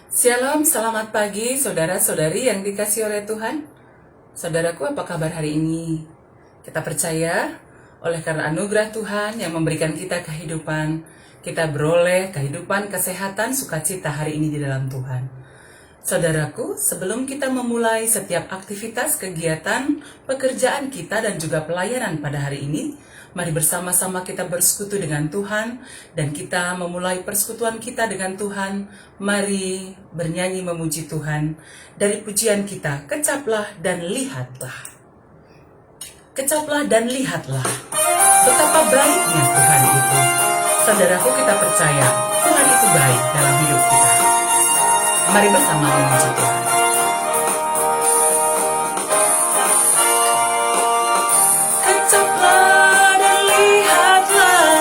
Shalom, selamat pagi saudara-saudari yang dikasihi oleh Tuhan. Saudaraku, apa kabar hari ini? Kita percaya oleh karena anugerah Tuhan yang memberikan kita kehidupan, kita beroleh kehidupan, kesehatan, sukacita hari ini di dalam Tuhan. Saudaraku, sebelum kita memulai setiap aktivitas, kegiatan, pekerjaan kita dan juga pelayanan pada hari ini, mari bersama-sama kita bersekutu dengan Tuhan dan kita memulai persekutuan kita dengan Tuhan. Mari bernyanyi memuji Tuhan dari pujian kita, kecaplah dan lihatlah. Kecaplah dan lihatlah betapa baiknya Tuhan itu. Saudaraku, kita percaya Tuhan itu baik dalam hidup kita. Mari bersama memuji Tuhan. Kecaplah dan lihatlah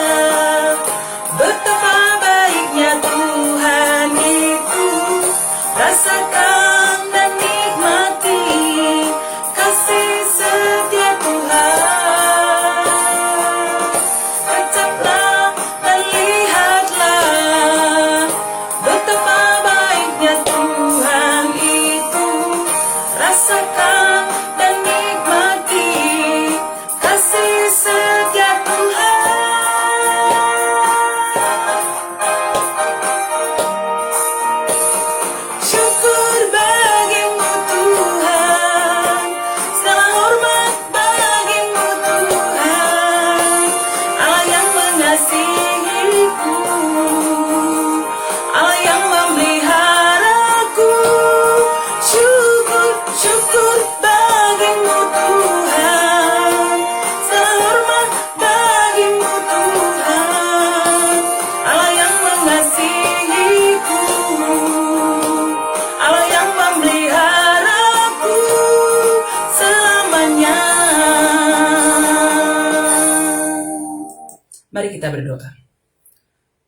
betapa baiknya Tuhan itu. Rasakan dan nikmati kasih setia Tuhan. Kecaplah dan lihatlah betapa baiknya Tuhan itu. Rasakan dan nikmati kasih setia Tuhan. Syukur bagimu Tuhan, segala hormat bagimu Tuhan, Allah yang mengasihiku, Allah yang memeliharaku. Syukur, syukur bagimu Tuhan, segala hormat bagimu Tuhan, Allah yang mengasihiku, Allah yang memeliharaku selamanya. Mari kita berdoa.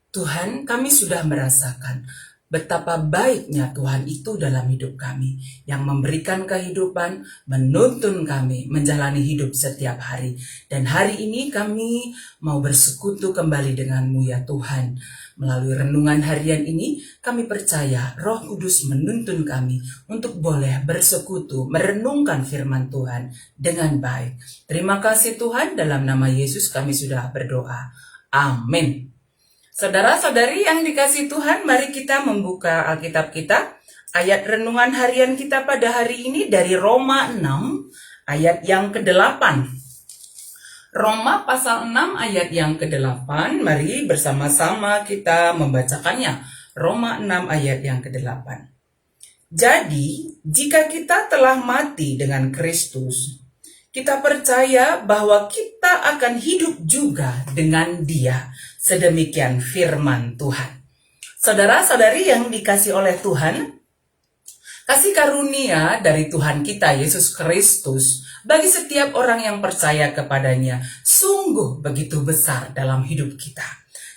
Tuhan, kami sudah merasakan betapa baiknya Tuhan itu dalam hidup kami, yang memberikan kehidupan, menuntun kami menjalani hidup setiap hari. Dan hari ini kami mau bersekutu kembali dengan-Mu ya Tuhan. Melalui renungan harian ini, kami percaya Roh Kudus menuntun kami untuk boleh bersekutu, merenungkan firman Tuhan dengan baik. Terima kasih Tuhan, dalam nama Yesus kami sudah berdoa. Amin. Saudara-saudari yang dikasihi Tuhan, mari kita membuka Alkitab kita. Ayat renungan harian kita pada hari ini dari Roma 6 ayat yang ke-8. Roma pasal 6 ayat yang ke-8, mari bersama-sama kita membacakannya. Roma 6 ayat yang ke-8. Jadi, jika kita telah mati dengan Kristus, kita percaya bahwa kita akan hidup juga dengan Dia. Sedemikian firman Tuhan. Saudara-saudari yang dikasih oleh Tuhan, kasih karunia dari Tuhan kita Yesus Kristus bagi setiap orang yang percaya kepadanya sungguh begitu besar dalam hidup kita.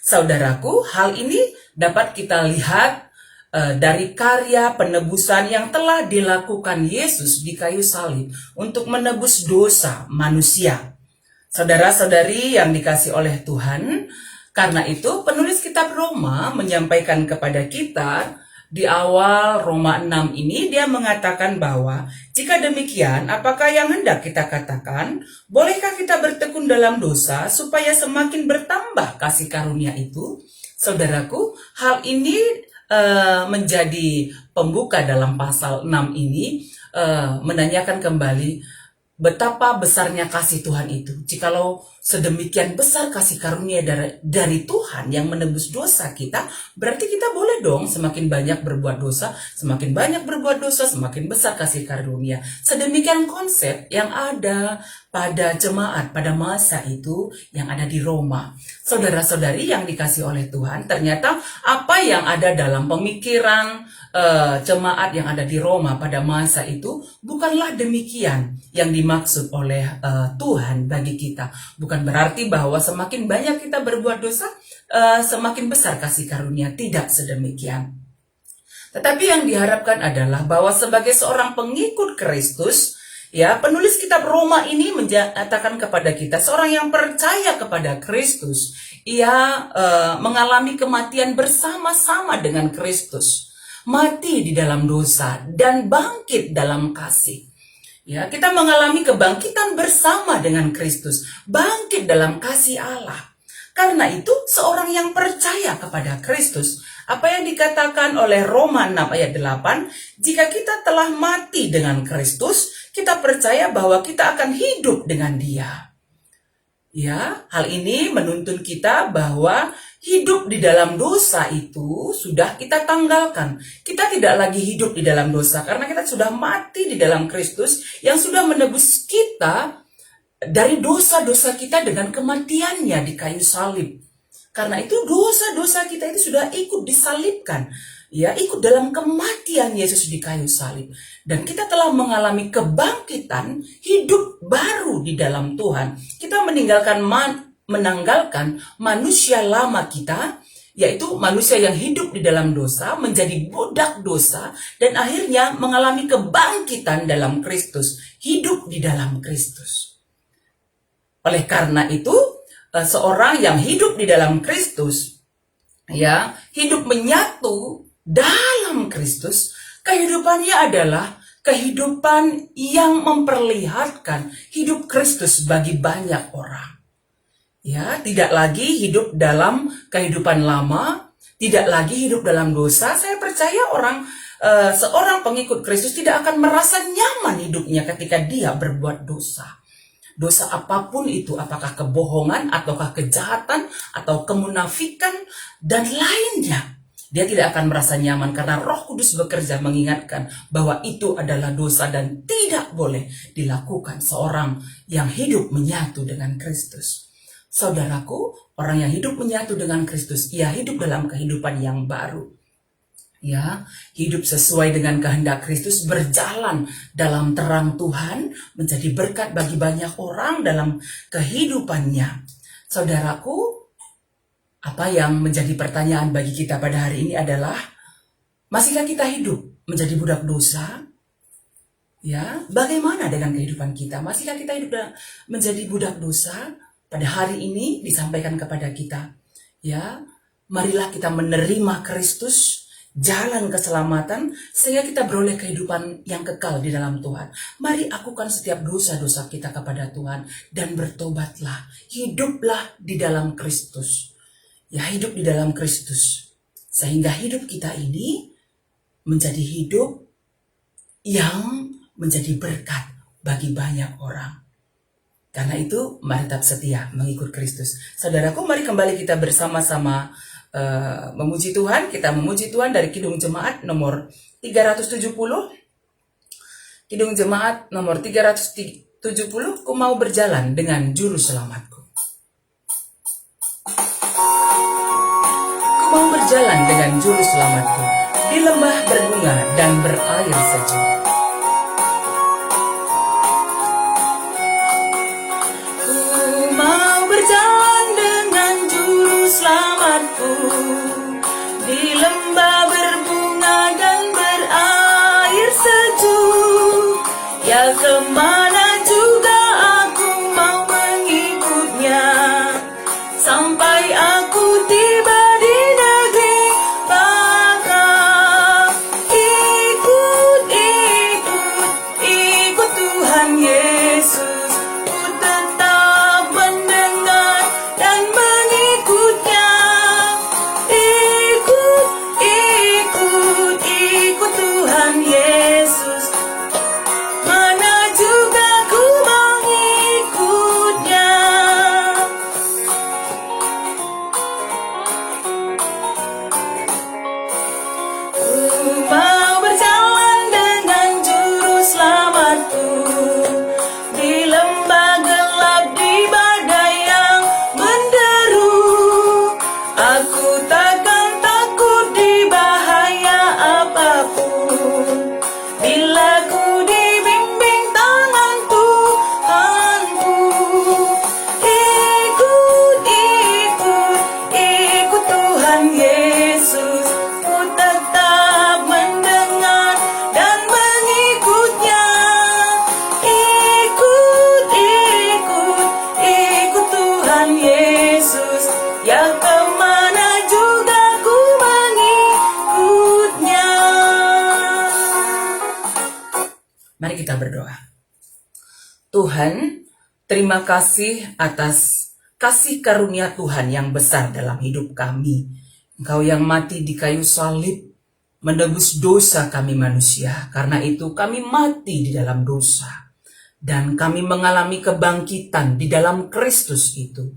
Saudaraku, hal ini dapat kita lihat dari karya penebusan yang telah dilakukan Yesus di kayu salib untuk menebus dosa manusia. Saudara-saudari yang dikasih oleh Tuhan, karena itu penulis kitab Roma menyampaikan kepada kita di awal Roma 6 ini, dia mengatakan bahwa jika demikian, apakah yang hendak kita katakan? Bolehkah kita bertekun dalam dosa supaya semakin bertambah kasih karunia itu? Saudaraku, hal ini menjadi pembuka dalam pasal 6 ini, menanyakan kembali betapa besarnya kasih Tuhan itu. Jikalau sedemikian besar kasih karunia dari Tuhan yang menebus dosa kita, berarti kita boleh dong semakin banyak berbuat dosa, semakin banyak berbuat dosa, semakin besar kasih karunia. Sedemikian konsep yang ada pada jemaat pada masa itu yang ada di Roma. Saudara-saudari yang dikasih oleh Tuhan, ternyata apa yang ada dalam pemikiran jemaat yang ada di Roma pada masa itu bukanlah demikian yang dimaksud oleh Tuhan bagi kita. Bukan berarti bahwa semakin banyak kita berbuat dosa, semakin besar kasih karunia. Tidak sedemikian. Tetapi yang diharapkan adalah bahwa sebagai seorang pengikut Kristus, ya, penulis kitab Roma ini menyatakan kepada kita, seorang yang percaya kepada Kristus, ia mengalami kematian bersama-sama dengan Kristus. mati di dalam dosa, dan bangkit dalam kasih. Ya, kita mengalami kebangkitan bersama dengan Kristus, bangkit dalam kasih Allah. Karena itu, seorang yang percaya kepada Kristus, apa yang dikatakan oleh Roma 6 ayat 8, jika kita telah mati dengan Kristus, kita percaya bahwa kita akan hidup dengan Dia. Ya, hal ini menuntun kita bahwa hidup di dalam dosa itu sudah kita tanggalkan. Kita tidak lagi hidup di dalam dosa karena kita sudah mati di dalam Kristus yang sudah menebus kita dari dosa-dosa kita dengan kematiannya di kayu salib. Karena itu dosa-dosa kita itu sudah ikut disalibkan. Ya, ikut dalam kematian Yesus di kayu salib. Dan kita telah mengalami kebangkitan hidup baru di dalam Tuhan. Kita menanggalkan manusia lama kita, yaitu manusia yang hidup di dalam dosa, menjadi budak dosa, dan akhirnya mengalami kebangkitan dalam Kristus, hidup di dalam Kristus. Oleh karena itu, seorang yang hidup di dalam Kristus, ya, hidup menyatu dalam Kristus, kehidupannya adalah kehidupan yang memperlihatkan hidup Kristus bagi banyak orang. Ya, tidak lagi hidup dalam kehidupan lama, tidak lagi hidup dalam dosa. Saya percaya seorang pengikut Kristus tidak akan merasa nyaman hidupnya ketika dia berbuat dosa. Dosa apapun itu, apakah kebohongan, ataukah kejahatan, atau kemunafikan, dan lainnya. Dia tidak akan merasa nyaman karena Roh Kudus bekerja mengingatkan bahwa itu adalah dosa dan tidak boleh dilakukan seorang yang hidup menyatu dengan Kristus. Saudaraku, orang yang hidup menyatu dengan Kristus, ia hidup dalam kehidupan yang baru. Ya, hidup sesuai dengan kehendak Kristus, berjalan dalam terang Tuhan, menjadi berkat bagi banyak orang dalam kehidupannya. Saudaraku, apa yang menjadi pertanyaan bagi kita pada hari ini adalah, masihkah kita hidup menjadi budak dosa? Ya, bagaimana dengan kehidupan kita? Masihkah kita hidup menjadi budak dosa? Pada hari ini disampaikan kepada kita, ya, marilah kita menerima Kristus, jalan keselamatan, sehingga kita beroleh kehidupan yang kekal di dalam Tuhan. Mari akukan setiap dosa-dosa kita kepada Tuhan dan bertobatlah. Hiduplah di dalam Kristus. Ya, hidup di dalam Kristus. Sehingga hidup kita ini menjadi hidup yang menjadi berkat bagi banyak orang. Karena itu, mari tetap setia mengikut Kristus. Saudaraku, mari kembali kita bersama-sama memuji Tuhan. Kita memuji Tuhan dari Kidung Jemaat nomor 370. Kidung Jemaat nomor 370, ku mau berjalan dengan juru selamatku. Ku mau berjalan dengan juru selamatku di lembah berbunga dan berair sejuk. Ku mau berjalan dengan juru selamatku di lembah berbunga dan berair sejuk. Ya, kemana juga aku mau mengikutnya, sampai aku tiba di negeri baka. Ikut Tuhan Yesus, ku tetap mendengar dan mengikutnya. Ikut Tuhan Yesus, mana juga ku mengikutnya. Ku mau berjalan dengan juru selamatku di lembah gelap, di badai yang menderu. Aku takkan takut di bahaya apapun, bila ku dibimbing tangan Tuhanku. Ikut Tuhan Yesus, ku tetap mendengar dan mengikutnya. Ikut Tuhan Yesus, ya, kemana juga ku mengikutnya. Mari kita berdoa. Tuhan, terima kasih atas kasih karunia Tuhan yang besar dalam hidup kami. Engkau yang mati di kayu salib menebus dosa kami manusia. Karena itu kami mati di dalam dosa. Dan kami mengalami kebangkitan di dalam Kristus itu.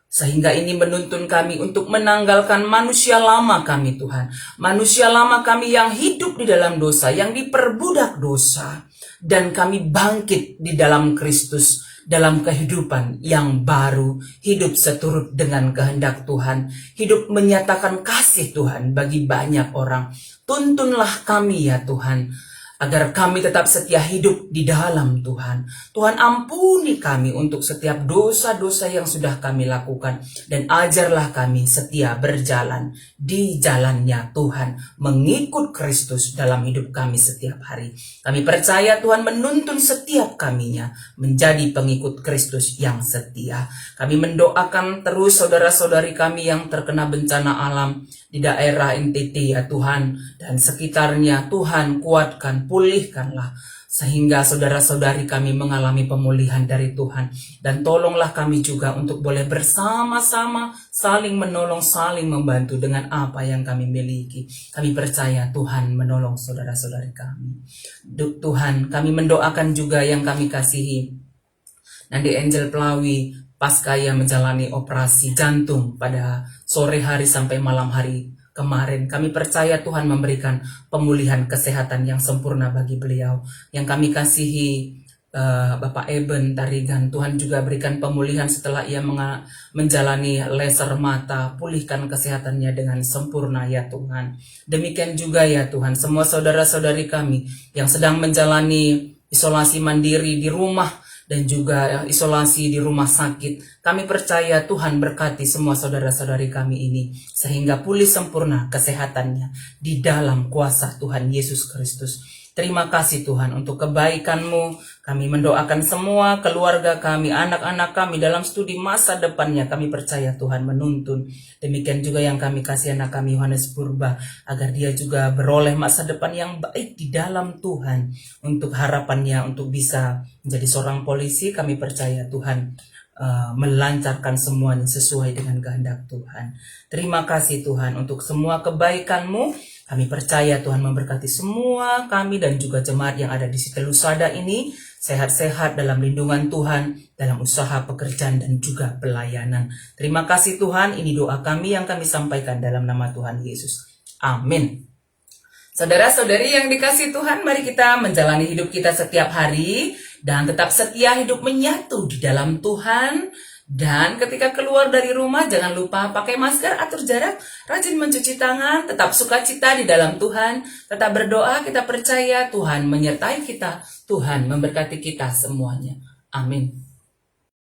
Sehingga ini menuntun kami untuk menanggalkan manusia lama kami, Tuhan. Manusia lama kami yang hidup di dalam dosa, yang diperbudak dosa. Dan kami bangkit di dalam Kristus, dalam kehidupan yang baru. Hidup seturut dengan kehendak Tuhan. Hidup menyatakan kasih Tuhan bagi banyak orang. Tuntunlah kami ya Tuhan, agar kami tetap setia hidup di dalam Tuhan. Tuhan, ampuni kami untuk setiap dosa-dosa yang sudah kami lakukan. Dan ajarlah kami setia berjalan di jalannya Tuhan. Mengikut Kristus dalam hidup kami setiap hari. Kami percaya Tuhan menuntun setiap kaminya menjadi pengikut Kristus yang setia. Kami mendoakan terus saudara-saudari kami yang terkena bencana alam di daerah NTT ya Tuhan, dan sekitarnya. Tuhan, kuatkan, pulihkanlah, sehingga saudara-saudari kami mengalami pemulihan dari Tuhan. Dan tolonglah kami juga untuk boleh bersama-sama saling menolong, saling membantu dengan apa yang kami miliki. Kami percaya Tuhan menolong saudara-saudari kami. Tuhan, kami mendoakan juga yang kami kasihi Nandi Angel Plawi, pasca ia menjalani operasi jantung pada sore hari sampai malam hari kemarin. Kami percaya Tuhan memberikan pemulihan kesehatan yang sempurna bagi beliau. Yang kami kasihi Bapak Eben Tarigan, Tuhan juga berikan pemulihan setelah ia menjalani laser mata. Pulihkan kesehatannya dengan sempurna ya Tuhan. Demikian juga ya Tuhan, semua saudara-saudari kami yang sedang menjalani isolasi mandiri di rumah dan juga isolasi di rumah sakit. Kami percaya Tuhan berkati semua saudara-saudari kami ini, sehingga pulih sempurna kesehatannya di dalam kuasa Tuhan Yesus Kristus. Terima kasih Tuhan untuk kebaikan-Mu. Kami mendoakan semua keluarga kami, anak-anak kami dalam studi masa depannya. Kami percaya Tuhan menuntun. Demikian juga yang kami kasih anak kami Yohanes Purba, agar dia juga beroleh masa depan yang baik di dalam Tuhan. Untuk harapannya untuk bisa menjadi seorang polisi, kami percaya Tuhan melancarkan semuanya sesuai dengan kehendak Tuhan. Terima kasih Tuhan untuk semua kebaikan-Mu. Kami percaya Tuhan memberkati semua kami dan juga jemaat yang ada di Siti Lusada ini sehat-sehat dalam lindungan Tuhan, dalam usaha pekerjaan dan juga pelayanan. Terima kasih Tuhan, ini doa kami yang kami sampaikan dalam nama Tuhan Yesus. Amin. Saudara-saudari yang dikasihi Tuhan, mari kita menjalani hidup kita setiap hari dan tetap setia hidup menyatu di dalam Tuhan. Dan ketika keluar dari rumah, jangan lupa pakai masker, atur jarak, rajin mencuci tangan, tetap sukacita di dalam Tuhan, tetap berdoa, kita percaya Tuhan menyertai kita, Tuhan memberkati kita semuanya. Amin.